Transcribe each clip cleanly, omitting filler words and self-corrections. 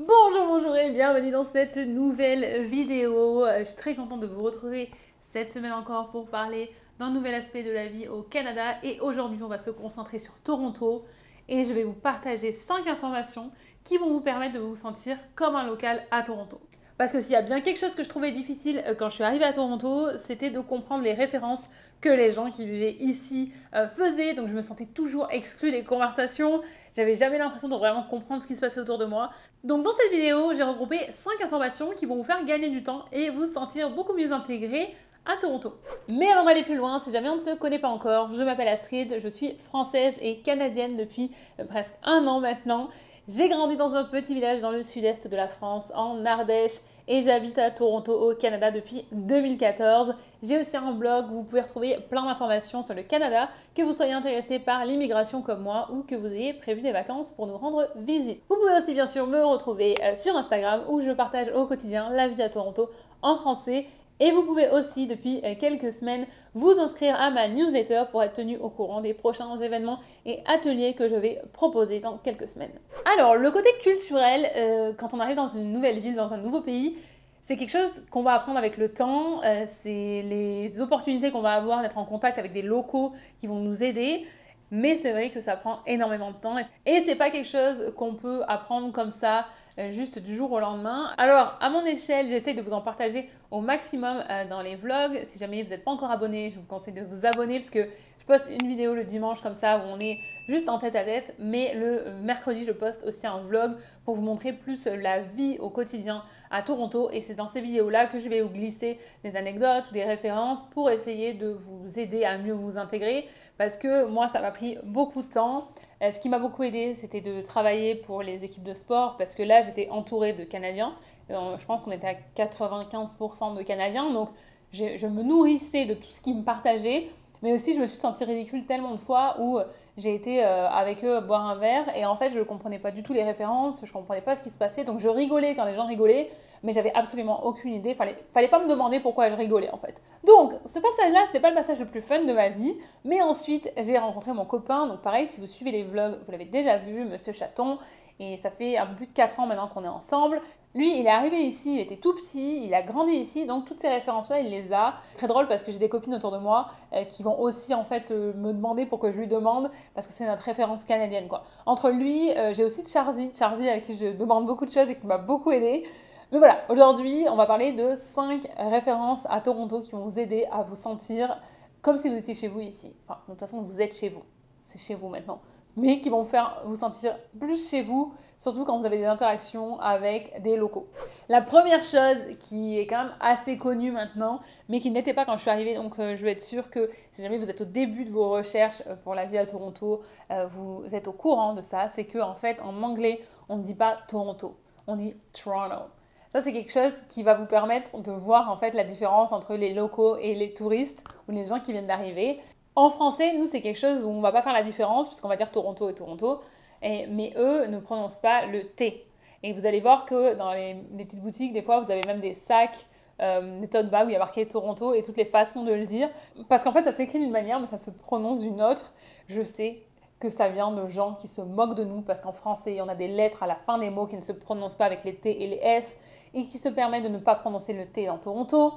Bonjour, bonjour et bienvenue dans cette nouvelle vidéo. Je suis très contente de vous retrouver cette semaine encore pour parler d'un nouvel aspect de la vie au Canada. Et aujourd'hui, on va se concentrer sur Toronto et je vais vous partager 5 informations qui vont vous permettre de vous sentir comme un local à Toronto. Parce que s'il y a bien quelque chose que je trouvais difficile quand je suis arrivée à Toronto, c'était de comprendre les références que les gens qui vivaient ici faisaient. Donc je me sentais toujours exclue des conversations. J'avais jamais l'impression de vraiment comprendre ce qui se passait autour de moi. Donc dans cette vidéo, j'ai regroupé 5 informations qui vont vous faire gagner du temps et vous sentir beaucoup mieux intégré à Toronto. Mais avant d'aller plus loin, si jamais on ne se connaît pas encore, je m'appelle Astrid, je suis française et canadienne depuis presque un an maintenant. J'ai grandi dans un petit village dans le sud-est de la France, en Ardèche, et j'habite à Toronto, au Canada, depuis 2014. J'ai aussi un blog où vous pouvez retrouver plein d'informations sur le Canada, que vous soyez intéressé par l'immigration comme moi ou que vous ayez prévu des vacances pour nous rendre visite. Vous pouvez aussi bien sûr me retrouver sur Instagram où je partage au quotidien la vie à Toronto en français. Et vous pouvez aussi, depuis quelques semaines, vous inscrire à ma newsletter pour être tenu au courant des prochains événements et ateliers que je vais proposer dans quelques semaines. Alors, le côté culturel, quand on arrive dans une nouvelle ville, dans un nouveau pays, c'est quelque chose qu'on va apprendre avec le temps. C'est les opportunités qu'on va avoir d'être en contact avec des locaux qui vont nous aider. Mais c'est vrai que ça prend énormément de temps et c'est pas quelque chose qu'on peut apprendre comme ça juste du jour au lendemain. Alors, à mon échelle, j'essaie de vous en partager au maximum dans les vlogs. Si jamais vous n'êtes pas encore abonné, je vous conseille de vous abonner parce que je poste une vidéo le dimanche comme ça où on est juste en tête à tête, mais le mercredi, je poste aussi un vlog pour vous montrer plus la vie au quotidien à Toronto et c'est dans ces vidéos-là que je vais vous glisser des anecdotes ou des références pour essayer de vous aider à mieux vous intégrer parce que moi, ça m'a pris beaucoup de temps. Ce qui m'a beaucoup aidé, c'était de travailler pour les équipes de sport parce que là, j'étais entourée de Canadiens. Je pense qu'on était à 95% de Canadiens, donc je me nourrissais de tout ce qu'ils me partageaient. Mais aussi, je me suis sentie ridicule tellement de fois où j'ai été avec eux boire un verre et en fait, je ne comprenais pas du tout les références, je ne comprenais pas ce qui se passait. Donc, je rigolais quand les gens rigolaient, mais j'avais absolument aucune idée. Fallait pas me demander pourquoi je rigolais en fait. Donc, ce passage-là, c'était pas le passage le plus fun de ma vie. Mais ensuite, j'ai rencontré mon copain. Donc, pareil, si vous suivez les vlogs, vous l'avez déjà vu, Monsieur Chaton. Et ça fait un peu plus de 4 ans maintenant qu'on est ensemble. Lui, il est arrivé ici, il était tout petit, il a grandi ici, donc toutes ces références-là, il les a. Très drôle parce que j'ai des copines autour de moi qui vont aussi en fait me demander pour que je lui demande, parce que c'est notre référence canadienne quoi. Entre lui, j'ai aussi Charzy avec qui je demande beaucoup de choses et qui m'a beaucoup aidé. Mais voilà, aujourd'hui, on va parler de 5 références à Toronto qui vont vous aider à vous sentir comme si vous étiez chez vous ici. Enfin, de toute façon, vous êtes chez vous. C'est chez vous maintenant. Mais qui vont faire vous sentir plus chez vous, surtout quand vous avez des interactions avec des locaux. La première chose qui est quand même assez connue maintenant, mais qui n'était pas quand je suis arrivée, donc je veux être sûre que si jamais vous êtes au début de vos recherches pour la vie à Toronto, vous êtes au courant de ça, c'est qu'en fait en anglais, on ne dit pas Toronto, on dit Toronto. Ça, c'est quelque chose qui va vous permettre de voir en fait la différence entre les locaux et les touristes ou les gens qui viennent d'arriver. En français, nous, c'est quelque chose où on ne va pas faire la différence puisqu'on va dire Toronto et Toronto, mais eux ne prononcent pas le T. Et vous allez voir que dans les petites boutiques, des fois, vous avez même des sacs, des tote bags où il y a marqué Toronto et toutes les façons de le dire. Parce qu'en fait, ça s'écrit d'une manière, mais ça se prononce d'une autre. Je sais que ça vient de gens qui se moquent de nous parce qu'en français, on a des lettres à la fin des mots qui ne se prononcent pas avec les T et les S et qui se permettent de ne pas prononcer le T en Toronto.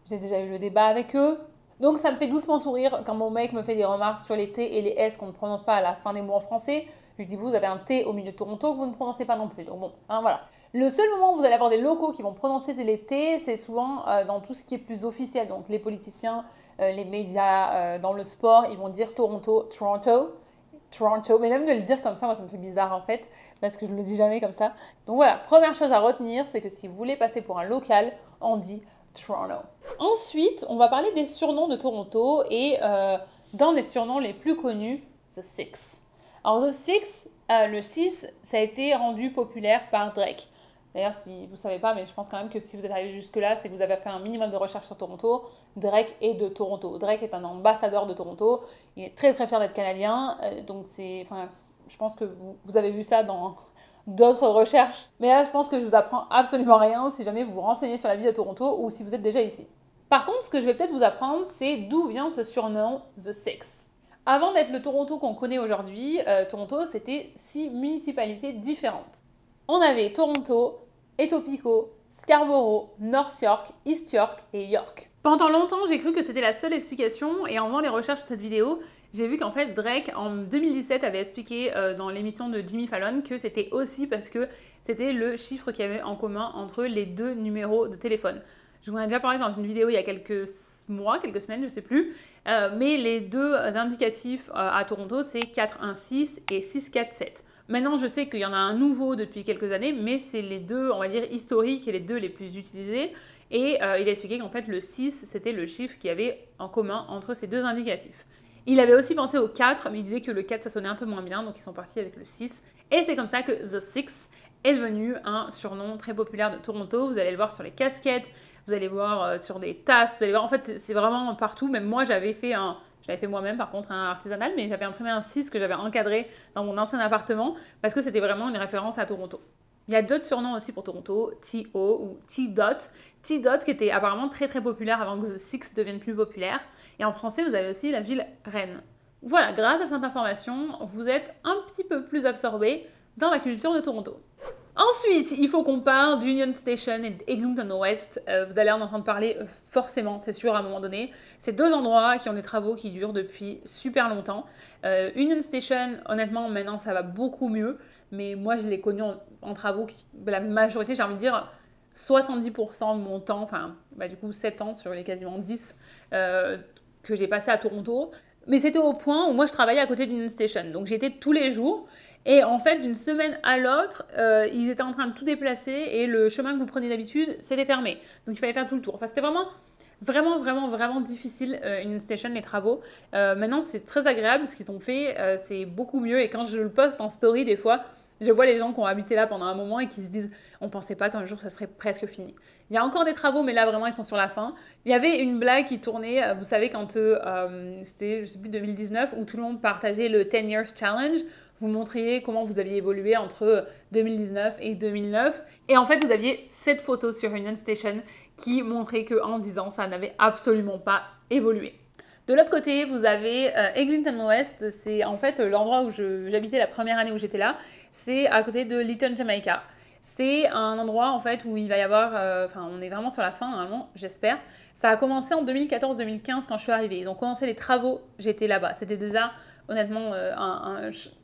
J'ai déjà eu le débat avec eux. Donc ça me fait doucement sourire quand mon mec me fait des remarques sur les T et les S qu'on ne prononce pas à la fin des mots en français. Je dis, vous avez un T au milieu de Toronto que vous ne prononcez pas non plus. Donc bon, hein, voilà. Le seul moment où vous allez avoir des locaux qui vont prononcer les T, c'est souvent dans tout ce qui est plus officiel. Donc les politiciens, les médias, dans le sport, ils vont dire Toronto, Toronto. Toronto, mais même de le dire comme ça, moi ça me fait bizarre en fait, parce que je le dis jamais comme ça. Donc voilà, première chose à retenir, c'est que si vous voulez passer pour un local, on dit Toronto. Ensuite, on va parler des surnoms de Toronto et d'un des surnoms les plus connus, The Six. Alors The Six, le 6, ça a été rendu populaire par Drake. D'ailleurs, si vous ne savez pas, mais je pense quand même que si vous êtes arrivé jusque-là, c'est que vous avez fait un minimum de recherche sur Toronto. Drake est de Toronto. Drake est un ambassadeur de Toronto. Il est très très fier d'être canadien. Donc je pense que vous avez vu ça dans d'autres recherches. Mais là, je pense que je vous apprends absolument rien si jamais vous vous renseignez sur la vie de Toronto ou si vous êtes déjà ici. Par contre, ce que je vais peut-être vous apprendre, c'est d'où vient ce surnom The Six. Avant d'être le Toronto qu'on connaît aujourd'hui, Toronto, c'était 6 municipalités différentes. On avait Toronto, Etobicoke, Scarborough, North York, East York et York. Pendant longtemps, j'ai cru que c'était la seule explication et en faisant les recherches sur cette vidéo, j'ai vu qu'en fait Drake en 2017 avait expliqué dans l'émission de Jimmy Fallon que c'était aussi parce que c'était le chiffre qu'il y avait en commun entre les deux numéros de téléphone. Je vous en ai déjà parlé dans une vidéo il y a quelques mois, quelques semaines, je ne sais plus, mais les deux indicatifs à Toronto, c'est 416 et 647. Maintenant, je sais qu'il y en a un nouveau depuis quelques années, mais c'est les deux, on va dire, historiques et les deux les plus utilisés. Et il a expliqué qu'en fait, le 6, c'était le chiffre qu'il y avait en commun entre ces deux indicatifs. Il avait aussi pensé au 4, mais il disait que le 4, ça sonnait un peu moins bien, donc ils sont partis avec le 6. Et c'est comme ça que The Six est devenu un surnom très populaire de Toronto. Vous allez le voir sur les casquettes, vous allez voir sur des tasses, vous allez voir, en fait, c'est vraiment partout. Même moi, je l'avais fait moi-même, par contre, un artisanal, mais j'avais imprimé un 6 que j'avais encadré dans mon ancien appartement parce que c'était vraiment une référence à Toronto. Il y a d'autres surnoms aussi pour Toronto, T.O. ou T-Dot. T-Dot qui était apparemment très très populaire avant que The Six devienne plus populaire. Et en français, vous avez aussi la ville Rennes. Voilà, grâce à cette information, vous êtes un petit peu plus absorbé dans la culture de Toronto. Ensuite, il faut qu'on parle d'Union Station et d'Eglinton West. Vous allez en entendre parler forcément, c'est sûr, à un moment donné. C'est deux endroits qui ont des travaux qui durent depuis super longtemps. Union Station, honnêtement, maintenant, ça va beaucoup mieux. Mais moi, je l'ai connu en travaux, la majorité, j'ai envie de dire, 70% de mon temps, enfin, du coup, 7 ans sur les quasiment 10 que j'ai passé à Toronto. Mais c'était au point où moi, je travaillais à côté d'Union Station. Donc, j'étais tous les jours. Et en fait, d'une semaine à l'autre, ils étaient en train de tout déplacer et le chemin que vous prenez d'habitude, c'était fermé. Donc il fallait faire tout le tour. Enfin, c'était vraiment difficile, Union Station, les travaux. Maintenant, c'est très agréable ce qu'ils ont fait. C'est beaucoup mieux. Et quand je le poste en story, des fois, je vois les gens qui ont habité là pendant un moment et qui se disent « on pensait pas qu'un jour ça serait presque fini ». Il y a encore des travaux, mais là vraiment ils sont sur la fin. Il y avait une blague qui tournait, vous savez, quand c'était, je sais plus, 2019, où tout le monde partageait le 10 Years Challenge. Vous montriez comment vous aviez évolué entre 2019 et 2009. Et en fait, vous aviez cette photo sur Union Station qui montrait qu'en 10 ans, ça n'avait absolument pas évolué. De l'autre côté, vous avez Eglinton West, c'est en fait l'endroit où j'habitais la première année où j'étais là, c'est à côté de Lytton, Jamaica. C'est un endroit en fait où il va y avoir, on est vraiment sur la fin normalement, j'espère. Ça a commencé en 2014-2015 quand je suis arrivée. Ils ont commencé les travaux, j'étais là-bas. C'était déjà honnêtement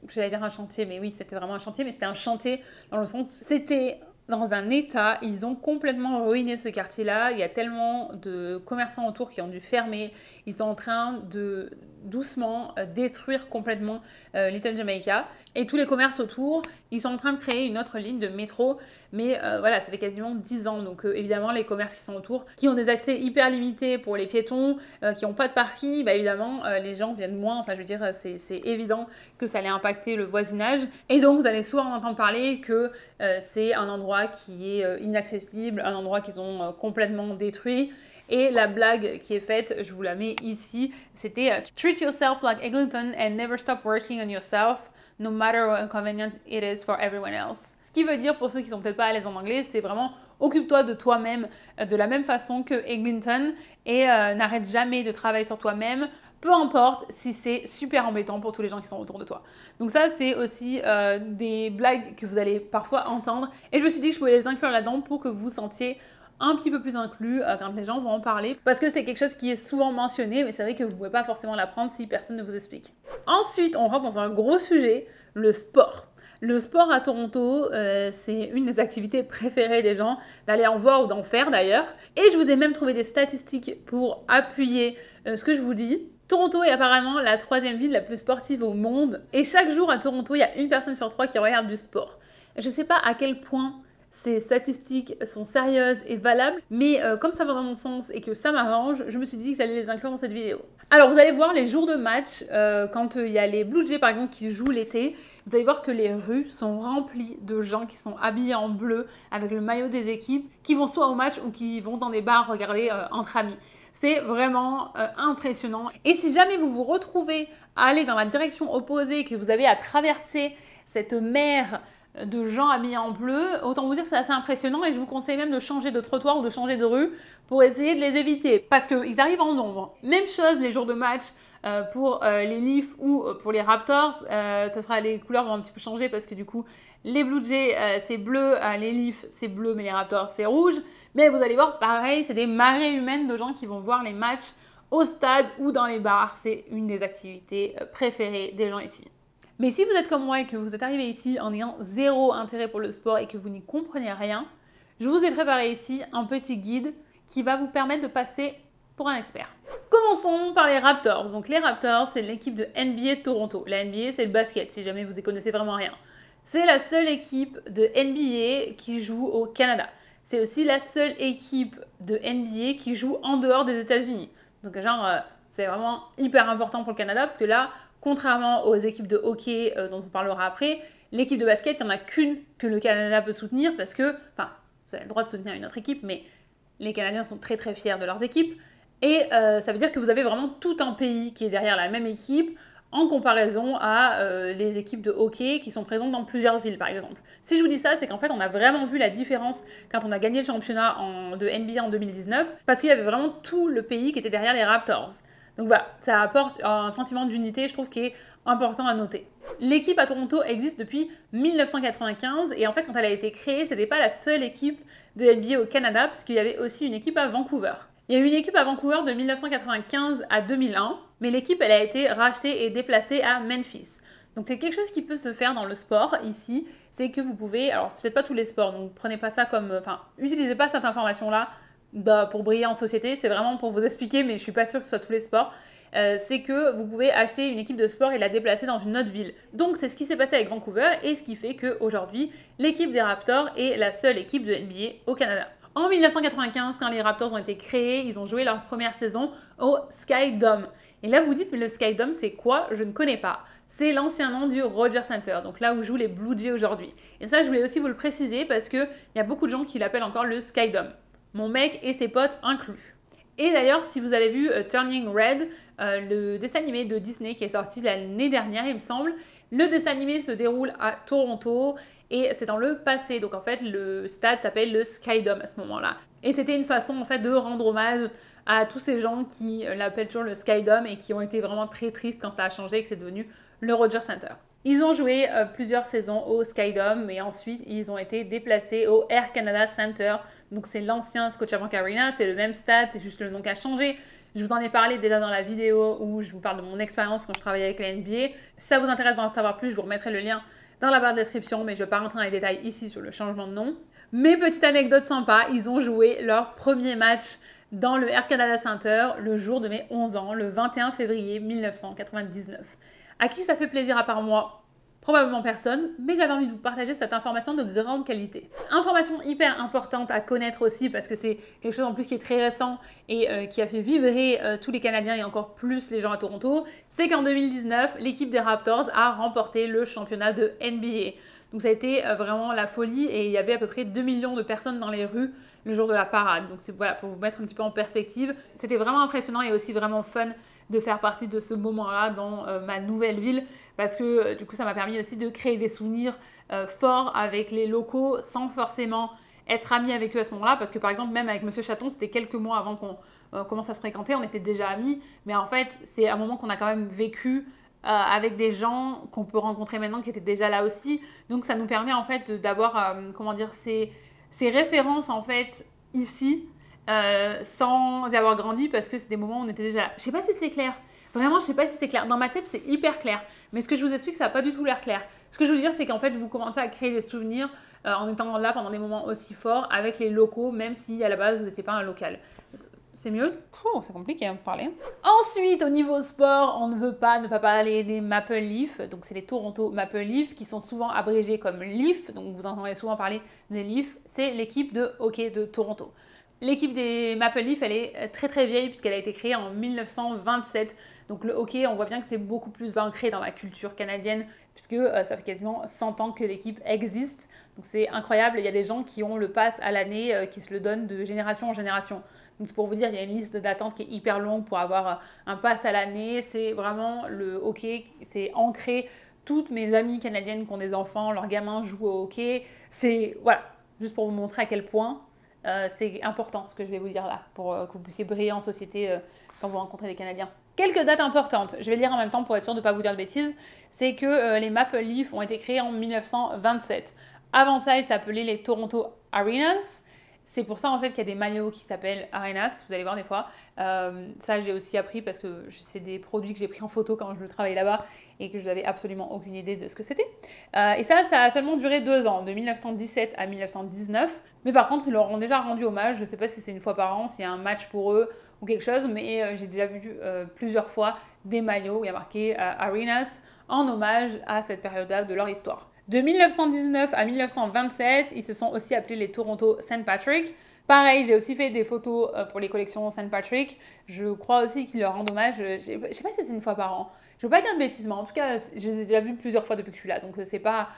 j'allais dire un chantier, mais oui, c'était vraiment un chantier, mais c'était un chantier dans le sens où c'était dans un état, ils ont complètement ruiné ce quartier-là. Il y a tellement de commerçants autour qui ont dû fermer. Ils sont en train de doucement détruire complètement Little Jamaica. Et tous les commerces autour, ils sont en train de créer une autre ligne de métro. Mais voilà, ça fait quasiment 10 ans. Donc évidemment, les commerces qui sont autour, qui ont des accès hyper limités pour les piétons, qui n'ont pas de parking, bah évidemment, les gens viennent moins. Enfin, je veux dire, c'est évident que ça allait impacter le voisinage. Et donc, vous allez souvent entendre parler que c'est un endroit qui est inaccessible, un endroit qu'ils ont complètement détruit. Et la blague qui est faite, je vous la mets ici, c'était « Treat yourself like Eglinton and never stop working on yourself, no matter how inconvenient it is for everyone else ». Ce qui veut dire, pour ceux qui sont peut-être pas à l'aise en anglais, c'est vraiment « Occupe-toi de toi-même de la même façon que Eglinton et n'arrête jamais de travailler sur toi-même ». Peu importe si c'est super embêtant pour tous les gens qui sont autour de toi. Donc ça, c'est aussi des blagues que vous allez parfois entendre. Et je me suis dit que je pouvais les inclure là-dedans pour que vous vous sentiez un petit peu plus inclus quand les gens vont en parler. Parce que c'est quelque chose qui est souvent mentionné, mais c'est vrai que vous ne pouvez pas forcément l'apprendre si personne ne vous explique. Ensuite, on rentre dans un gros sujet, le sport. Le sport à Toronto, c'est une des activités préférées des gens, d'aller en voir ou d'en faire d'ailleurs. Et je vous ai même trouvé des statistiques pour appuyer ce que je vous dis. Toronto est apparemment la 3e ville la plus sportive au monde. Et chaque jour à Toronto, il y a une personne sur 3 qui regarde du sport. Je ne sais pas à quel point ces statistiques sont sérieuses et valables, mais comme ça va dans mon sens et que ça m'arrange, je me suis dit que j'allais les inclure dans cette vidéo. Alors vous allez voir les jours de match, quand il y a les Blue Jays par exemple qui jouent l'été, vous allez voir que les rues sont remplies de gens qui sont habillés en bleu avec le maillot des équipes, qui vont soit au match ou qui vont dans des bars regarder entre amis. C'est vraiment impressionnant. Et si jamais vous vous retrouvez à aller dans la direction opposée, que vous avez à traverser cette mer de gens habillés en bleu, autant vous dire que c'est assez impressionnant et je vous conseille même de changer de trottoir ou de changer de rue pour essayer de les éviter parce qu'ils arrivent en nombre. Même chose les jours de match pour les Leafs ou pour les Raptors, ça sera, les couleurs vont un petit peu changer parce que du coup Les Blue Jays, c'est bleu, les Leafs, c'est bleu, mais les Raptors, c'est rouge. Mais vous allez voir, pareil, c'est des marées humaines de gens qui vont voir les matchs au stade ou dans les bars. C'est une des activités préférées des gens ici. Mais si vous êtes comme moi et que vous êtes arrivé ici en ayant zéro intérêt pour le sport et que vous n'y comprenez rien, je vous ai préparé ici un petit guide qui va vous permettre de passer pour un expert. Commençons par les Raptors. Donc les Raptors, c'est l'équipe de NBA de Toronto. La NBA, c'est le basket, si jamais vous y connaissez vraiment rien. C'est la seule équipe de NBA qui joue au Canada. C'est aussi la seule équipe de NBA qui joue en dehors des États-Unis. Donc genre, c'est vraiment hyper important pour le Canada parce que là, contrairement aux équipes de hockey dont on parlera après, l'équipe de basket, il n'y en a qu'une que le Canada peut soutenir parce que, enfin, vous avez le droit de soutenir une autre équipe, mais les Canadiens sont très très fiers de leurs équipes. Et ça veut dire que vous avez vraiment tout un pays qui est derrière la même équipe en comparaison à les équipes de hockey qui sont présentes dans plusieurs villes, par exemple. Si je vous dis ça, c'est qu'en fait, on a vraiment vu la différence quand on a gagné le championnat de NBA en 2019, parce qu'il y avait vraiment tout le pays qui était derrière les Raptors. Donc voilà, ça apporte un sentiment d'unité, je trouve, qui est important à noter. L'équipe à Toronto existe depuis 1995, et en fait, quand elle a été créée, ce n'était pas la seule équipe de NBA au Canada, parce qu'il y avait aussi une équipe à Vancouver. Il y a eu une équipe à Vancouver de 1995 à 2001, mais l'équipe elle a été rachetée et déplacée à Memphis. Donc c'est quelque chose qui peut se faire dans le sport ici, c'est que vous pouvez, alors c'est peut-être pas tous les sports, donc prenez pas ça comme, enfin, utilisez pas cette information-là pour briller en société, c'est vraiment pour vous expliquer, mais je suis pas sûre que ce soit tous les sports. C'est que vous pouvez acheter une équipe de sport et la déplacer dans une autre ville. Donc c'est ce qui s'est passé avec Vancouver et ce qui fait qu'aujourd'hui, l'équipe des Raptors est la seule équipe de NBA au Canada. En 1995, quand les Raptors ont été créés, ils ont joué leur première saison au Sky Dome. Et là, vous vous dites, mais le Sky Dome, c'est quoi? Je ne connais pas. C'est l'ancien nom du Rogers Center, donc là où jouent les Blue Jays aujourd'hui. Et ça, je voulais aussi vous le préciser parce qu'il y a beaucoup de gens qui l'appellent encore le Sky Dome. Mon mec et ses potes inclus. Et d'ailleurs, si vous avez vu Turning Red, le dessin animé de Disney qui est sorti l'année dernière, il me semble, le dessin animé se déroule à Toronto et c'est dans le passé. Donc en fait, le stade s'appelle le Sky Dome à ce moment-là. Et c'était une façon en fait de rendre hommage à tous ces gens qui l'appellent toujours le Sky Dome et qui ont été vraiment très tristes quand ça a changé et que c'est devenu le Rogers Center. Ils ont joué plusieurs saisons au Sky Dome et ensuite ils ont été déplacés au Air Canada Center. Donc c'est l'ancien Scotiabank Arena, c'est le même stade, c'est juste le nom qui a changé. Je vous en ai parlé déjà dans la vidéo où je vous parle de mon expérience quand je travaillais avec la NBA. Si ça vous intéresse d'en savoir plus, je vous remettrai le lien dans la barre de description, mais je ne vais pas rentrer dans les détails ici sur le changement de nom. Mais petite anecdote sympa, ils ont joué leur premier match dans le Air Canada Center le jour de mes 11 ans, le 21 février 1999. À qui ça fait plaisir à part moi? Probablement personne, mais j'avais envie de vous partager cette information de grande qualité. Information hyper importante à connaître aussi parce que c'est quelque chose en plus qui est très récent et qui a fait vibrer tous les Canadiens et encore plus les gens à Toronto, c'est qu'en 2019, l'équipe des Raptors a remporté le championnat de NBA. Donc ça a été vraiment la folie et il y avait à peu près 2 millions de personnes dans les rues le jour de la parade. Donc c'est voilà, pour vous mettre un petit peu en perspective. C'était vraiment impressionnant et aussi vraiment fun de faire partie de ce moment-là dans ma nouvelle ville parce que du coup ça m'a permis aussi de créer des souvenirs forts avec les locaux sans forcément être amis avec eux à ce moment-là parce que par exemple même avec Monsieur Chaton c'était quelques mois avant qu'on commence à se fréquenter, on était déjà amis mais en fait c'est un moment qu'on a quand même vécu avec des gens qu'on peut rencontrer maintenant qui étaient déjà là aussi, donc ça nous permet en fait d'avoir comment dire ces références en fait ici sans y avoir grandi parce que c'est des moments où on était déjà là. Je sais pas si c'est clair. Vraiment, je sais pas si c'est clair. Dans ma tête, c'est hyper clair. Mais ce que je vous explique, ça n'a pas du tout l'air clair. Ce que je veux dire, c'est qu'en fait, vous commencez à créer des souvenirs en étant là pendant des moments aussi forts avec les locaux, même si à la base, vous n'étiez pas un local. C'est mieux? C'est compliqué à me parler. Ensuite, au niveau sport, on ne veut pas ne pas parler des Maple Leafs. Donc, c'est les Toronto Maple Leafs qui sont souvent abrégés comme Leaf. Donc, vous entendez souvent parler des Leafs. C'est l'équipe de hockey de Toronto. L'équipe des Maple Leafs, elle est très très vieille puisqu'elle a été créée en 1927. Donc le hockey, on voit bien que c'est beaucoup plus ancré dans la culture canadienne puisque ça fait quasiment 100 ans que l'équipe existe. Donc c'est incroyable, il y a des gens qui ont le pass à l'année qui se le donnent de génération en génération. Donc c'est pour vous dire, il y a une liste d'attente qui est hyper longue pour avoir un pass à l'année. C'est vraiment le hockey, c'est ancré. Toutes mes amies canadiennes qui ont des enfants, leurs gamins jouent au hockey. C'est, voilà, juste pour vous montrer à quel point c'est important ce que je vais vous dire là, pour que vous puissiez briller en société quand vous rencontrez des Canadiens. Quelques dates importantes, je vais lire en même temps pour être sûr de ne pas vous dire de bêtises, c'est que les Maple Leafs ont été créés en 1927. Avant ça, ils s'appelaient les Toronto Arenas. C'est pour ça en fait qu'il y a des maillots qui s'appellent Arenas, vous allez voir des fois. Ça j'ai aussi appris parce que c'est des produits que j'ai pris en photo quand je travaillais là-bas et que je n'avais absolument aucune idée de ce que c'était. Et ça a seulement duré 2 ans, de 1917 à 1919. Mais par contre, ils leur ont déjà rendu hommage. Je ne sais pas si c'est une fois par an, s'il y a un match pour eux ou quelque chose, mais j'ai déjà vu plusieurs fois des maillots où il y a marqué Arenas en hommage à cette période-là de leur histoire. De 1919 à 1927, ils se sont aussi appelés les Toronto St. Patrick. Pareil, j'ai aussi fait des photos pour les collections St. Patrick. Je crois aussi qu'ils leur rendent hommage. Je sais pas si c'est une fois par an. Je veux pas dire de bêtises, mais en tout cas, je les ai déjà vus plusieurs fois depuis que je suis là. Donc, c'est pas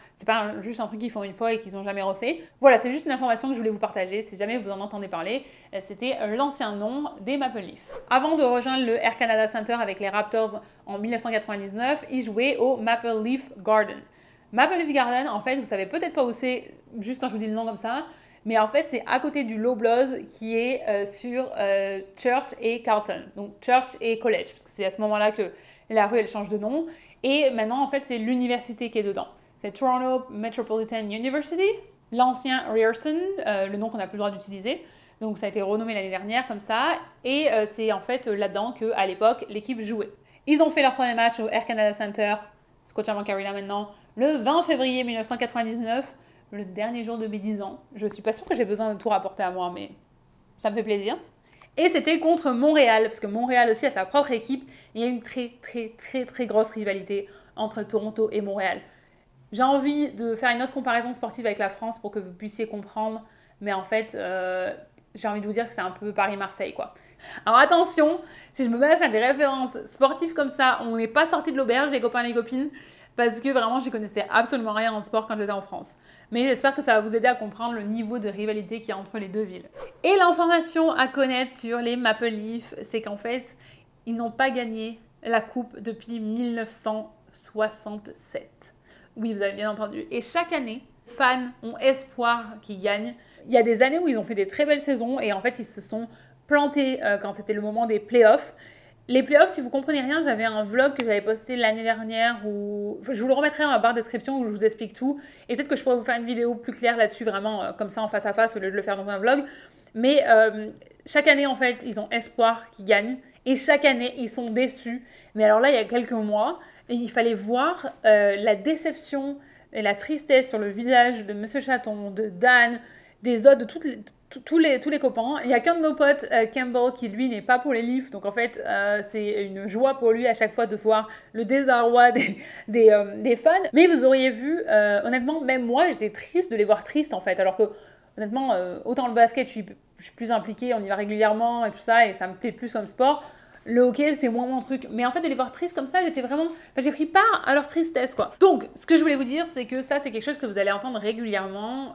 juste un truc qu'ils font une fois et qu'ils n'ont jamais refait. Voilà, c'est juste une information que je voulais vous partager. Si jamais vous en entendez parler, c'était l'ancien nom des Maple Leafs. Avant de rejoindre le Air Canada Center avec les Raptors en 1999, ils jouaient au Maple Leaf Garden. Maple Leaf Garden, en fait, vous savez peut-être pas où c'est, juste quand je vous dis le nom comme ça, mais en fait, c'est à côté du Loblaws qui est sur Church et Carlton. Donc, Church et College, parce que c'est à ce moment-là que la rue, elle change de nom. Et maintenant, en fait, c'est l'université qui est dedans. C'est Toronto Metropolitan University, l'ancien Ryerson, le nom qu'on n'a plus le droit d'utiliser. Donc, ça a été renommé l'année dernière comme ça. Et c'est en fait là-dedans qu'à l'époque, l'équipe jouait. Ils ont fait leur premier match au Air Canada Center, Scotiabank Arena maintenant, le 20 février 1999, le dernier jour de mes 10 ans. Je suis pas sûre que j'ai besoin de tout rapporter à moi, mais ça me fait plaisir. Et c'était contre Montréal, parce que Montréal aussi a sa propre équipe. Et il y a une très grosse rivalité entre Toronto et Montréal. J'ai envie de faire une autre comparaison sportive avec la France pour que vous puissiez comprendre. Mais en fait, j'ai envie de vous dire que c'est un peu Paris-Marseille, quoi. Alors attention, si je me mets à faire des références sportives comme ça, on n'est pas sorti de l'auberge, les copains et les copines, parce que vraiment, je connaissais absolument rien en sport quand j'étais en France. Mais j'espère que ça va vous aider à comprendre le niveau de rivalité qu'il y a entre les deux villes. Et l'information à connaître sur les Maple Leafs, c'est qu'en fait, ils n'ont pas gagné la coupe depuis 1967. Oui, vous avez bien entendu. Et chaque année, les fans ont espoir qu'ils gagnent. Il y a des années où ils ont fait des très belles saisons et en fait, ils se sont plantés quand c'était le moment des playoffs. Les playoffs, si vous comprenez rien, j'avais un vlog que j'avais posté l'année dernière où je vous le remettrai dans la barre de description où je vous explique tout. Et peut-être que je pourrais vous faire une vidéo plus claire là-dessus, vraiment comme ça en face à face au lieu de le faire dans un vlog. Mais chaque année, en fait, ils ont espoir qu'ils gagnent. Et chaque année, ils sont déçus. Mais alors là, il y a quelques mois, il fallait voir la déception et la tristesse sur le visage de Monsieur Chaton, de Dan, des autres, de tous les copains. Il n'y a qu'un de nos potes, Campbell, qui lui n'est pas pour les Leafs. Donc en fait, c'est une joie pour lui à chaque fois de voir le désarroi des fans. Mais vous auriez vu, honnêtement, même moi, j'étais triste de les voir tristes en fait. Alors que, honnêtement, autant le basket, je suis plus impliquée, on y va régulièrement et tout ça, et ça me plaît plus comme sport. Le hockey, c'est moins mon truc. Mais en fait, de les voir tristes comme ça, j'étais vraiment... Enfin, j'ai pris part à leur tristesse, quoi. Donc, ce que je voulais vous dire, c'est que ça, c'est quelque chose que vous allez entendre régulièrement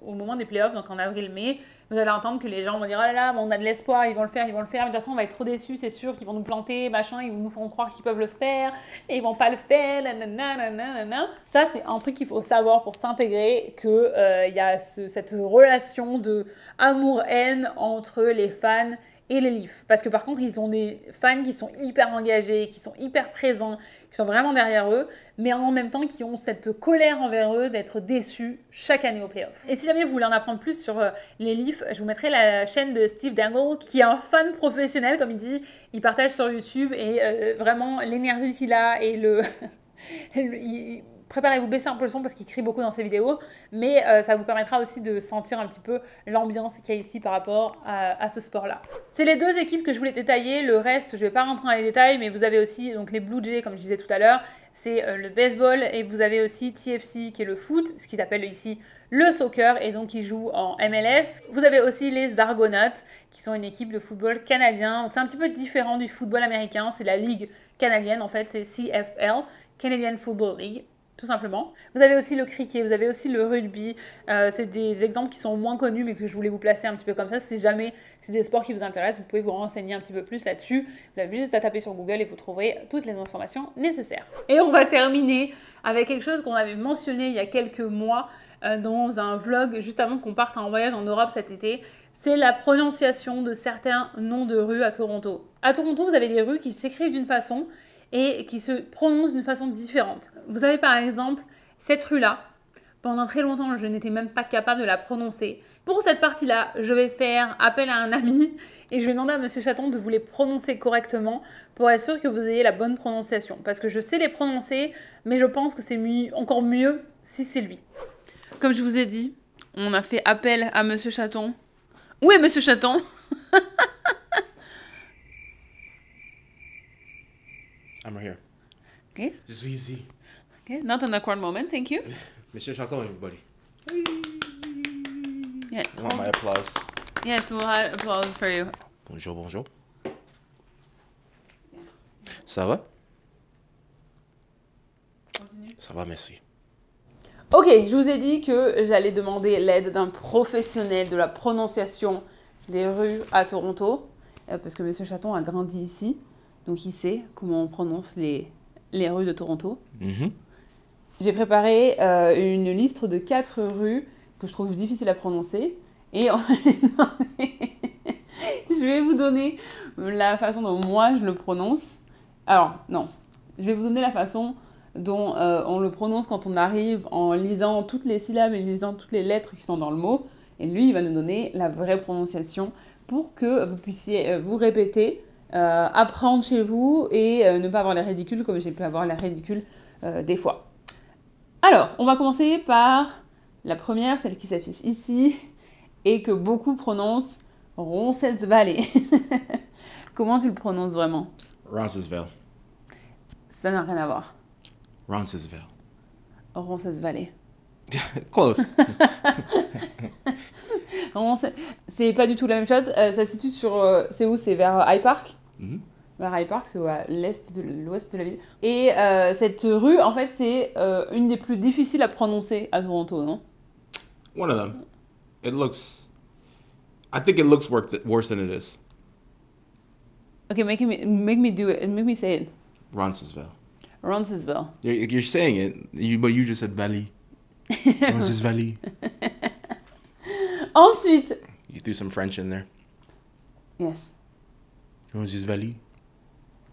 au moment des playoffs, donc en avril-mai. Vous allez entendre que les gens vont dire « Oh là là, on a de l'espoir, ils vont le faire. Mais de toute façon, on va être trop déçus, c'est sûr qu'ils vont nous planter, machin, ils nous feront croire qu'ils peuvent le faire, et ils vont pas le faire, nanana. » Ça, c'est un truc qu'il faut savoir pour s'intégrer, qu'il y a cette relation de amour-haine entre les fans et les Leafs. Parce que par contre, ils ont des fans qui sont hyper engagés, qui sont hyper présents, qui sont vraiment derrière eux, mais en même temps qui ont cette colère envers eux d'être déçus chaque année aux playoffs. Et si jamais vous voulez en apprendre plus sur les Leafs, je vous mettrai la chaîne de Steve Dangle, qui est un fan professionnel, comme il dit, il partage sur YouTube, et vraiment l'énergie qu'il a et préparez-vous, baisser un peu le son parce qu'il crie beaucoup dans ses vidéos, mais ça vous permettra aussi de sentir un petit peu l'ambiance qu'il y a ici par rapport à ce sport-là. C'est les deux équipes que je voulais détailler, le reste, je ne vais pas rentrer dans les détails, mais vous avez aussi donc, les Blue Jays, comme je disais tout à l'heure, c'est le baseball, et vous avez aussi TFC qui est le foot, ce qu'ils appellent ici le soccer, et donc ils jouent en MLS. Vous avez aussi les Argonauts, qui sont une équipe de football canadien, donc c'est un petit peu différent du football américain, c'est la ligue canadienne, en fait, c'est CFL, Canadian Football League. Tout simplement. Vous avez aussi le cricket, vous avez aussi le rugby. C'est des exemples qui sont moins connus, mais que je voulais vous placer un petit peu comme ça. Si jamais c'est des sports qui vous intéressent, vous pouvez vous renseigner un petit peu plus là-dessus. Vous avez juste à taper sur Google et vous trouverez toutes les informations nécessaires. Et on va terminer avec quelque chose qu'on avait mentionné il y a quelques mois. dans un vlog juste avant qu'on parte en voyage en Europe cet été. C'est la prononciation de certains noms de rues à Toronto. À Toronto, vous avez des rues qui s'écrivent d'une façon et qui se prononcent d'une façon différente. Vous avez par exemple cette rue-là. Pendant très longtemps, je n'étais même pas capable de la prononcer. Pour cette partie-là, je vais faire appel à un ami et je vais demander à Monsieur Chaton de vous les prononcer correctement pour être sûr que vous ayez la bonne prononciation. Parce que je sais les prononcer, mais je pense que c'est encore mieux si c'est lui. Comme je vous ai dit, on a fait appel à Monsieur Chaton. Où est Monsieur Chaton? I'm right here. Okay. Just easy. Okay, not an awkward moment, thank you. Monsieur Chaton, everybody. Yeah. I want my applause. Yes, we'll have applause for you. Bonjour, bonjour. Ça va? Continue. Ça va, merci. Ok, je vous ai dit que j'allais demander l'aide d'un professionnel de la prononciation des rues à Toronto, parce que Monsieur Chaton a grandi ici, donc il sait comment on prononce les rues de Toronto. Mm-hmm. J'ai préparé une liste de 4 rues que je trouve difficiles à prononcer, et on va les demander. Je vais vous donner la façon dont moi je le prononce. Alors, non, je vais vous donner la façon dont on le prononce quand on arrive en lisant toutes les syllabes et lisant toutes les lettres qui sont dans le mot. Et lui, il va nous donner la vraie prononciation pour que vous puissiez vous répéter, apprendre chez vous et ne pas avoir les ridicules comme j'ai pu avoir les ridicules des fois. Alors, on va commencer par la première, celle qui s'affiche ici et que beaucoup prononcent Roncesvalles. Comment tu le prononces vraiment? Roncesvalles. Ça n'a rien à voir. Roncesvalles. Roncesvalles. Close. C'est pas du tout la même chose. Ça se situe sur... c'est où? C'est vers High Park. Mm-hmm. Vers High Park, c'est à l'ouest de la ville. Et cette rue, en fait, c'est une des plus difficiles à prononcer à Toronto, non? One of them. I think it looks worse than it is. Okay, make me do it. Make me say it. Roncesvalles. Roncesvalles. You're saying it, but you just said valley. Roncesvalles. Ensuite. You threw some French in there. Yes. Roncesvalles.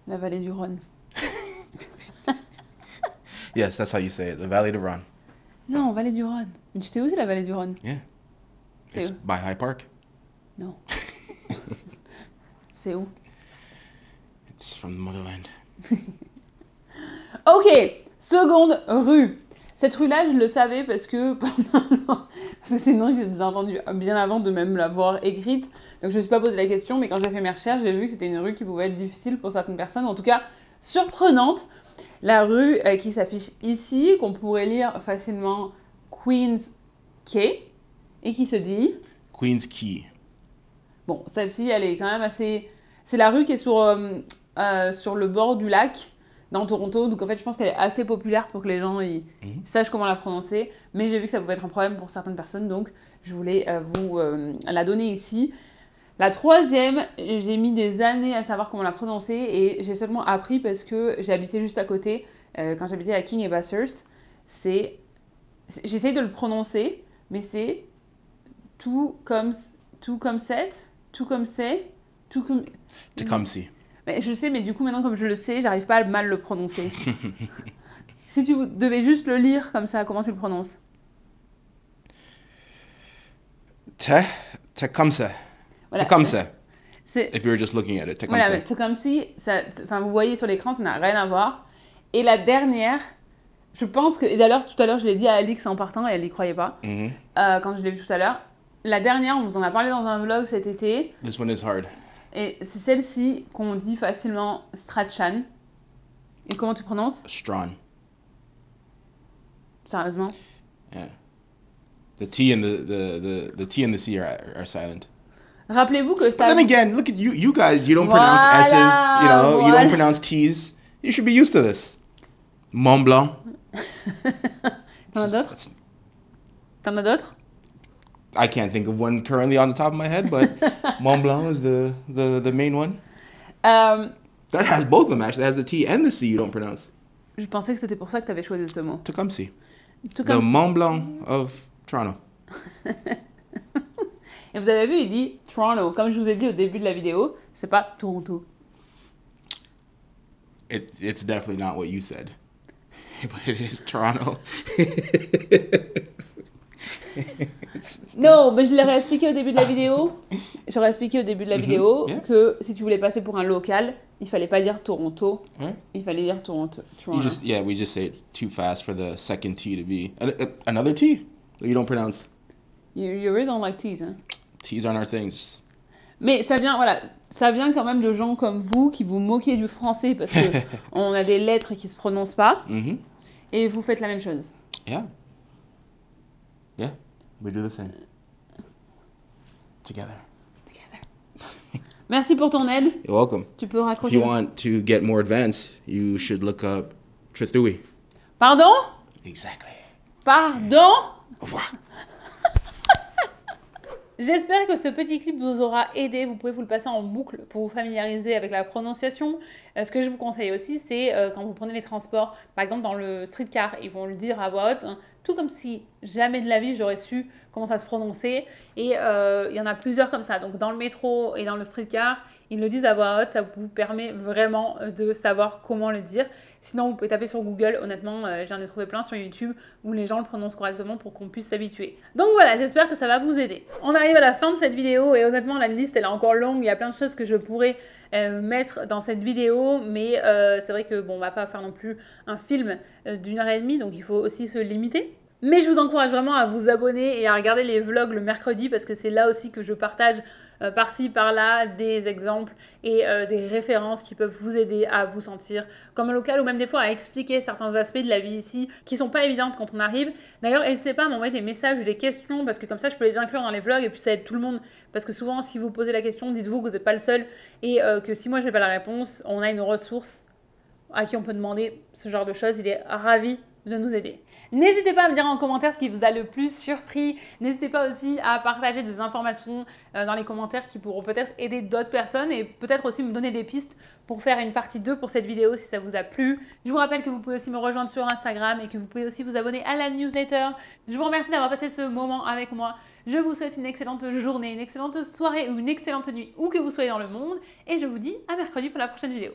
La vallée du Rhône. Yes, that's how you say it. The Valley du Rhône. Non, vallée du Rhône. Mais tu sais où c'est la vallée du Rhône? Yeah. C'est It's où? by High Park. Non. C'est où? It's from the motherland. Ok, seconde rue. Cette rue-là, je le savais parce que c'est une rue que j'ai déjà entendue bien avant de même l'avoir écrite. Donc je ne me suis pas posé la question, mais quand j'ai fait mes recherches, j'ai vu que c'était une rue qui pouvait être difficile pour certaines personnes, en tout cas surprenante. La rue qui s'affiche ici, qu'on pourrait lire facilement Queen's Quay, et qui se dit... Queen's Quay. Bon, celle-ci, elle est quand même assez... C'est la rue qui est sur le bord du lac, dans Toronto. Donc en fait, je pense qu'elle est assez populaire pour que les gens sachent comment la prononcer. Mais j'ai vu que ça pouvait être un problème pour certaines personnes, donc je voulais vous la donner ici. La troisième, j'ai mis des années à savoir comment la prononcer et j'ai seulement appris parce que j'ai habité juste à côté, quand j'habitais à King et Bathurst. J'essaye de le prononcer, mais c'est tout comme c'est. Tecumseh. Mais je sais, mais du coup, maintenant, comme je le sais, j'arrive pas à mal le prononcer. Si tu devais juste le lire comme ça, comment tu le prononces? Tecumseh. Voilà, Tecumseh. c'est... If you were just looking at it, Tecumseh. Voilà, mais Tecumseh, vous voyez sur l'écran, ça n'a rien à voir. Et la dernière, je pense que... Et d'ailleurs, tout à l'heure, je l'ai dit à Alix en partant et elle n'y croyait pas. Quand je l'ai vu tout à l'heure. La dernière, on vous en a parlé dans un vlog cet été. This one is hard. Et c'est celle-ci qu'on dit facilement Strachan. Et comment tu prononces? Strawn. Sérieusement? Yeah. The T and the T and the C are silent. Rappelez-vous que ça... But then again, look at you guys. You don't pronounce S's. You know, you don't pronounce T's. You should be used to this. Mont Blanc. T'en as d'autres? T'en as d'autres? I can't think of one currently on the top of my head, but Mont Blanc is the main one. That has both of them, actually. It has the T and the C you don't pronounce. Je pensais que c'était pour ça que tu avais choisi ce mot. Tecumseh. Tecumseh. The Mont Blanc of Toronto. Et vous avez vu, il dit Toronto. Comme je vous ai dit au début de la vidéo, c'est pas Toronto. It's definitely not what you said. But it is Toronto. Non, mais je leur ai expliqué au début de la vidéo. J'aurais expliqué au début de la vidéo que si tu voulais passer pour un local, il fallait pas dire Toronto. Il fallait dire Toronto. We just say it too fast for the second T to be another T that you don't pronounce. You really don't like T's, hein? T's aren't our things. Mais ça vient quand même de gens comme vous qui vous moquez du français parce que on a des lettres qui se prononcent pas. Et vous faites la même chose. Yeah, we do the same. Together. Merci pour ton aide. You're welcome. Tu peux raccrocher. If you want to get more advanced, you should look up Trithui. Pardon? Exactly. Pardon? Au revoir. J'espère que ce petit clip vous aura aidé. Vous pouvez vous le passer en boucle pour vous familiariser avec la prononciation. Ce que je vous conseille aussi, c'est quand vous prenez les transports, par exemple dans le streetcar, ils vont le dire à voix haute, hein, tout comme si jamais de la vie j'aurais su comment ça se prononçait. Et il y en a plusieurs comme ça. Donc dans le métro et dans le streetcar, ils le disent à voix haute. Ça vous permet vraiment de savoir comment le dire. Sinon, vous pouvez taper sur Google. Honnêtement, j'en ai trouvé plein sur YouTube où les gens le prononcent correctement pour qu'on puisse s'habituer. Donc voilà, j'espère que ça va vous aider. On arrive à la fin de cette vidéo et honnêtement, la liste elle est encore longue. Il y a plein de choses que je pourrais mettre dans cette vidéo, mais c'est vrai que bon, on va pas faire non plus un film d'1h30, donc il faut aussi se limiter. Mais je vous encourage vraiment à vous abonner et à regarder les vlogs le mercredi parce que c'est là aussi que je partage par-ci, par-là des exemples et des références qui peuvent vous aider à vous sentir comme un local ou même des fois à expliquer certains aspects de la vie ici qui sont pas évidentes quand on arrive. D'ailleurs, n'hésitez pas à m'envoyer des messages ou des questions parce que comme ça, je peux les inclure dans les vlogs et puis ça aide tout le monde. Parce que souvent, si vous posez la question, dites-vous que vous n'êtes pas le seul et que si moi, je n'ai pas la réponse, on a une ressource à qui on peut demander ce genre de choses. Il est ravi de nous aider. N'hésitez pas à me dire en commentaire ce qui vous a le plus surpris. N'hésitez pas aussi à partager des informations dans les commentaires qui pourront peut-être aider d'autres personnes et peut-être aussi me donner des pistes pour faire une partie 2 pour cette vidéo si ça vous a plu. Je vous rappelle que vous pouvez aussi me rejoindre sur Instagram et que vous pouvez aussi vous abonner à la newsletter. Je vous remercie d'avoir passé ce moment avec moi. Je vous souhaite une excellente journée, une excellente soirée ou une excellente nuit où que vous soyez dans le monde et je vous dis à mercredi pour la prochaine vidéo.